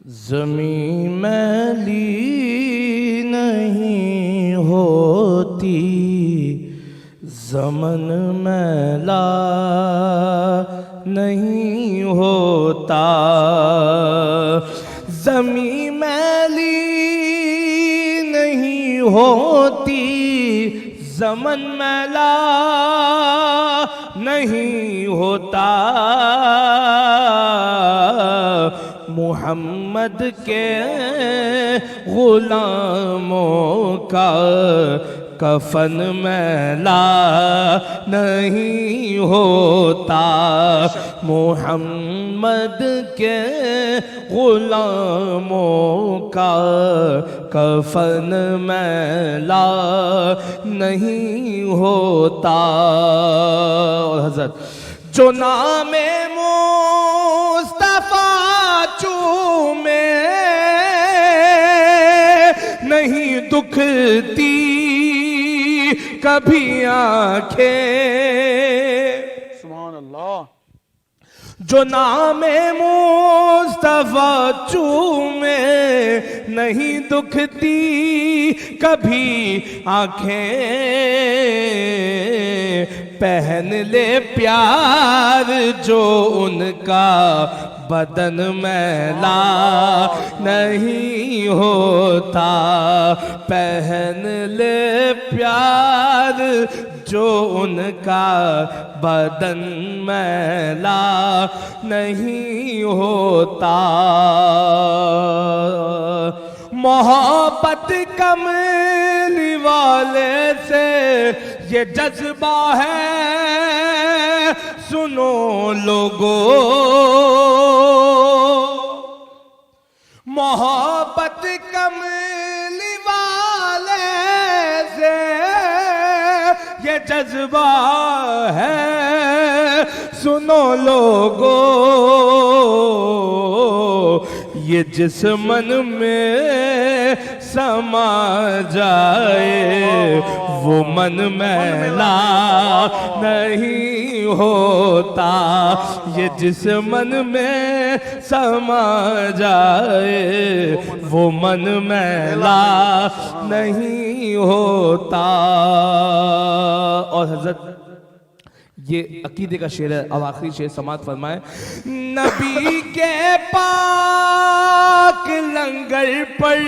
زمین میلی نہیں ہوتی، زمن میلا نہیں ہوتا۔ زمین میلی نہیں ہوتی، زمن میلا نہیں ہوتا۔ محمد کے غلاموں کا کفن میلا نہیں ہوتا۔ محمد کے غلاموں کا کفن میلا نہیں ہوتا۔ اور حضرت جو نام مصطفیٰ چومے نہیں دکھتی کبھی آنکھیں، سبحان اللہ۔ جو نام مصطفیٰ چومے نہیں دکھتی کبھی آنکھیں، پہن لے پیار جو ان کا بدن میلا نہیں ہوتا۔ پہن لے پیار جو ان کا بدن میلا نہیں ہوتا۔ محبت کملی والے سے یہ جذبہ ہے، سنو لوگو۔ محبت کملی والے سے یہ جذبہ ہے، سنو لوگو۔ یہ جس من میں سما جائے وہ من میلا نہیں ہوتا۔ یہ جس من میں سما جائے وہ من میلا نہیں ہوتا۔ اور حضرت یہ عقیدے کا شعر ہے، اب آخری شعر سماعت فرمائیں۔ نبی کے پاک لنگر پر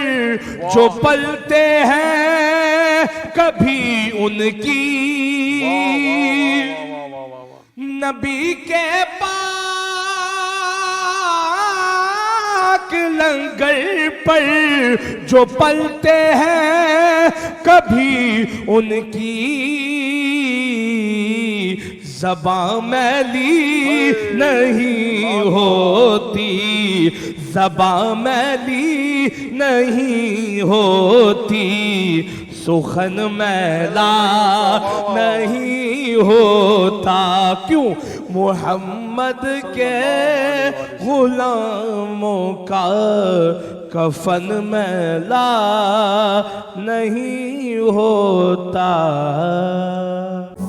جو پلتے ہیں کبھی ان کی، نبی کے پاک لنگر پر جو پلتے ہیں کبھی ان کی زباں میلی نہیں ہوتی، زباں میلی نہیں ہوتی، سخن میلا نہیں ہوتا۔ کیوں؟ محمد کے غلاموں کا کفن میلا نہیں ہوتا۔